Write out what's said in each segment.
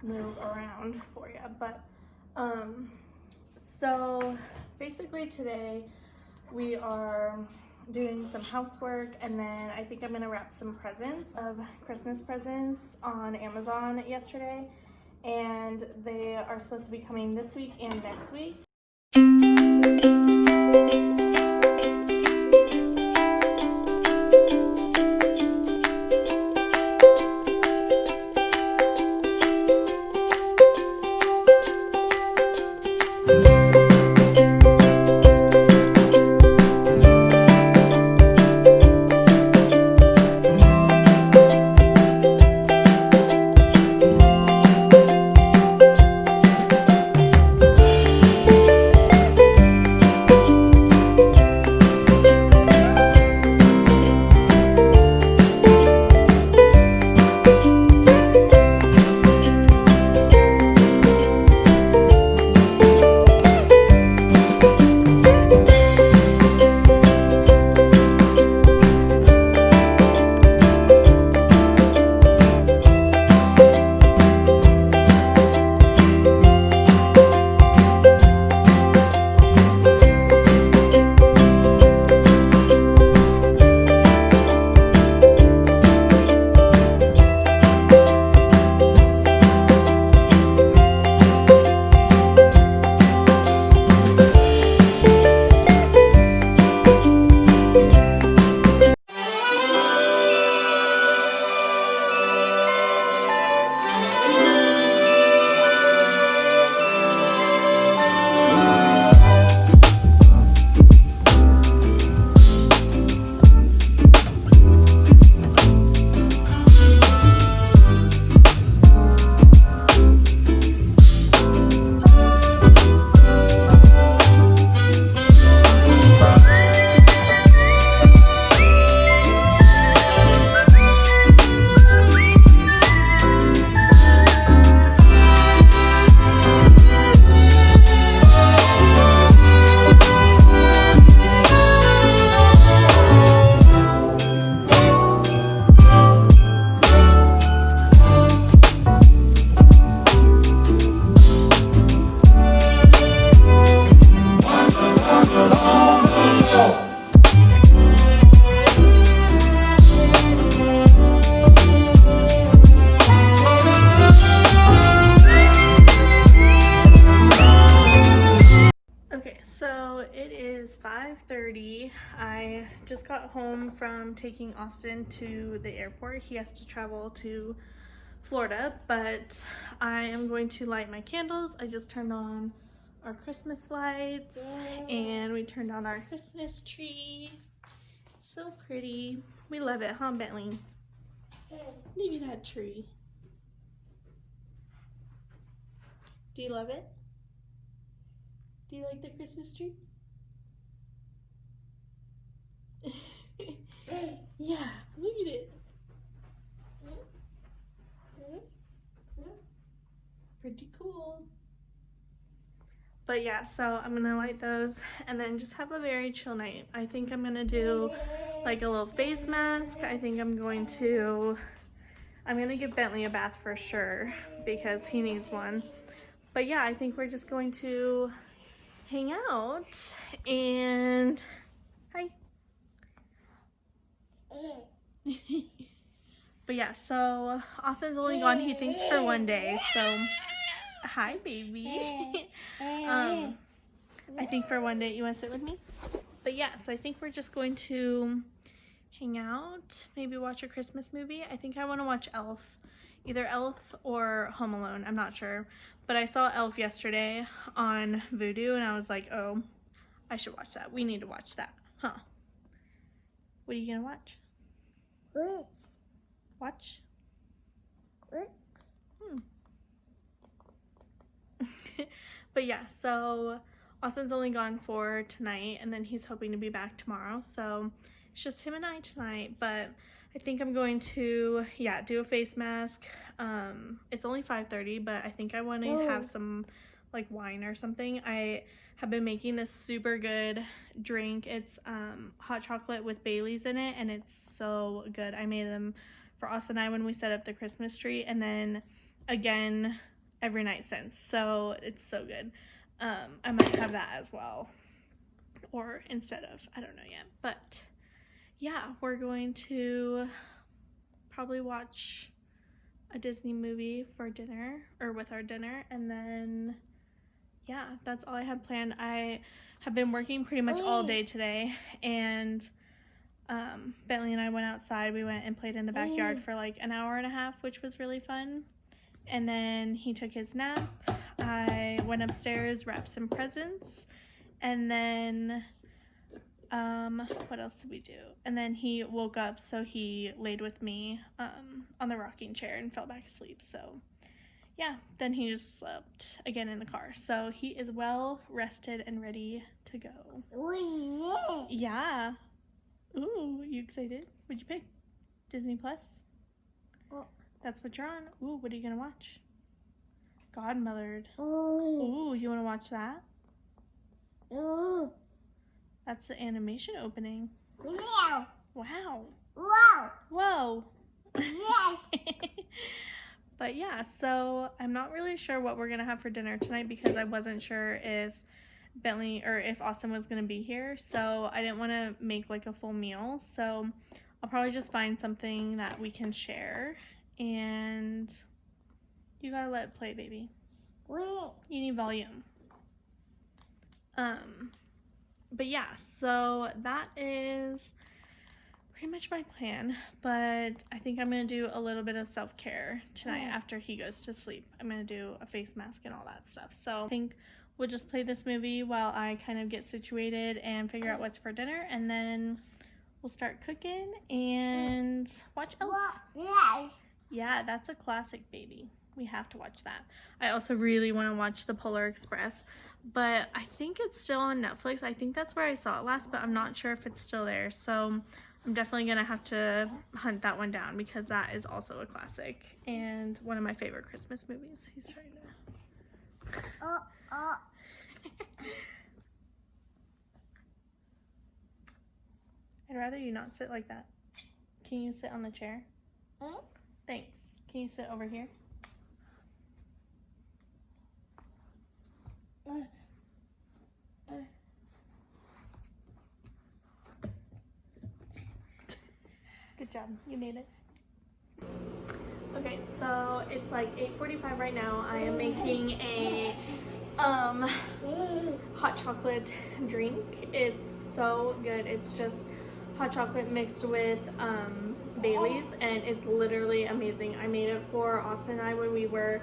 move around for you. But so basically today we are doing some housework, and then I think I'm gonna wrap some presents of Christmas presents on Amazon yesterday, and they are supposed to be coming this week and next week. So it is 5:30. I just got home from taking Austin to the airport. He has to travel to Florida, but I am going to light my candles. I just turned on our Christmas lights and we turned on our Christmas tree. It's so pretty. We love it, huh, Bentley? Look at that tree. Do you love it? Do you like the Christmas tree? Yeah, look at it. Pretty cool. But yeah, so I'm gonna light those and then just have a very chill night. I think I'm gonna do like a little face mask. I think I'm gonna give Bentley a bath for sure because he needs one. But yeah, I think we're just going to hang out and hi. But yeah, so Austin's only gone, he thinks, for one day, so hi baby. I think for one day. You want to sit with me? But yeah, so I think we're just going to hang out, maybe watch a Christmas movie. I think I want to watch Elf, either Elf or Home Alone, I'm not sure. But I saw Elf yesterday on Vudu and I was like, oh, I should watch that. We need to watch that, huh? What are you gonna watch? Watch? But yeah, so Austin's only gone for tonight and then he's hoping to be back tomorrow. So it's just him and I tonight, but I think I'm going to, yeah, do a face mask. It's only 5:30, but I think I want to have some like wine or something. I have been making this super good drink. It's hot chocolate with Bailey's in it, and it's so good. I made them for Austin and I when we set up the Christmas tree, and then again every night since, so it's so good. I might have that as well, or instead of, I don't know yet. But yeah, we're going to probably watch a Disney movie for dinner, or with our dinner, and then yeah, that's all I have planned. I have been working pretty much all day today, and Bentley and I went outside. We went and played in the backyard for like an hour and a half, which was really fun. And then he took his nap. I went upstairs, wrapped some presents, and then what else did we do? And then he woke up, so he laid with me on the rocking chair and fell back asleep. So yeah, then he just slept again in the car. So he is well rested and ready to go. Oh, Yeah. Ooh, you excited? What'd you pick? Disney Plus? Oh. That's what you're on. Ooh, what are you gonna watch? Godmothered. Oh. Ooh, you wanna watch that? Oh. That's the animation opening. Wow. Wow. Wow. Whoa. Yes. But yeah, so I'm not really sure what we're gonna have for dinner tonight because I wasn't sure if Bentley or if Austin was gonna be here, so I didn't want to make like a full meal. So I'll probably just find something that we can share, and you gotta let it play, baby. Wait. You need volume. But yeah, so that is pretty much my plan, but I think I'm gonna do a little bit of self-care tonight after he goes to sleep. I'm gonna do a face mask and all that stuff. So I think we'll just play this movie while I kind of get situated and figure out what's for dinner, and then we'll start cooking and watch Elf. Yes. Yeah, that's a classic, baby. We have to watch that. I also really want to watch The Polar Express, but I think it's still on Netflix. I think that's where I saw it last, but I'm not sure if it's still there. So I'm definitely going to have to hunt that one down because that is also a classic and one of my favorite Christmas movies. He's trying to... I'd rather you not sit like that. Can you sit on the chair? Thanks. Can you sit over here? Good job. You made it. Okay, so it's like 8:45 right now. I am making a hot chocolate drink. It's so good. It's just hot chocolate mixed with Bailey's, and it's literally amazing. I made it for Austin and I when we were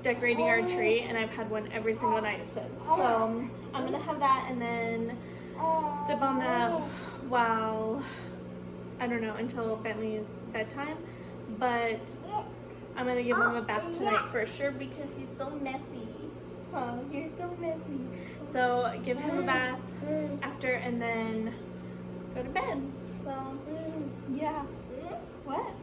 decorating our tree, and I've had one every single night since. So I'm gonna have that and then sip on that while, I don't know, until Bentley's bedtime. But I'm gonna give him a bath tonight for sure because he's so messy. Oh, you're so messy. So give him a bath after and then go to bed. So yeah. What?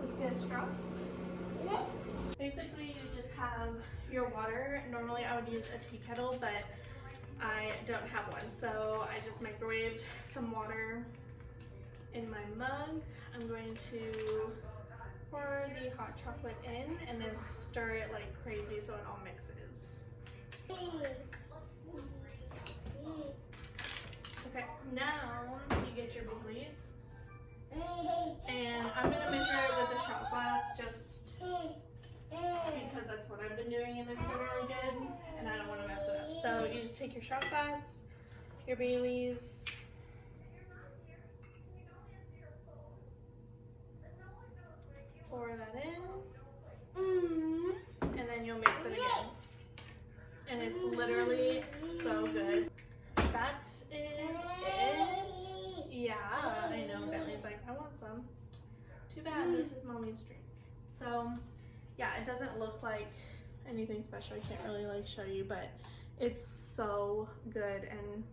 Let's get a straw. Basically, you just have your water. Normally I would use a tea kettle, but I don't have one. So I just microwaved some water in my mug. I'm going to pour the hot chocolate in and then stir it like crazy so it all mixes. Okay, now you get your Bailey's. And I'm going to measure it with a shot glass just because that's what I've been doing and it's been really good and I don't want to mess it up. So you just take your shot glass, your Bailey's, pour that in, and then you'll mix it again. And it's literally so good. That is it. Yeah, I know. Bentley's like, I want some. Too bad this is mommy's drink. So, yeah, it doesn't look like anything special. I can't really like show you, but it's so good and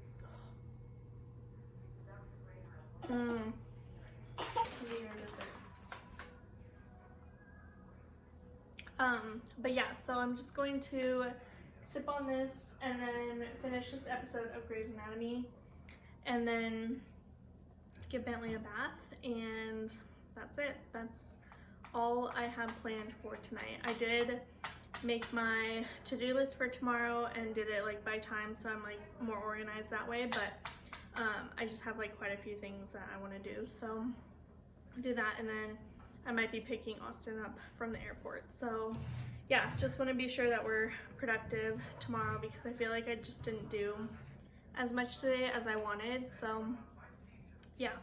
but yeah, so I'm just going to sip on this and then finish this episode of Grey's Anatomy, and then give Bentley a bath, and that's it. That's all I have planned for tonight. I did make my to-do list for tomorrow and did it like by time, so I'm like more organized that way, but I just have like quite a few things that I want to do, so I'll do that, and then I might be picking Austin up from the airport. So yeah, just want to be sure that we're productive tomorrow, because I feel like I just didn't do as much today as I wanted. So yeah,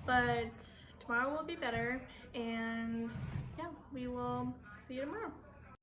but tomorrow will be better, and yeah, we will see you tomorrow.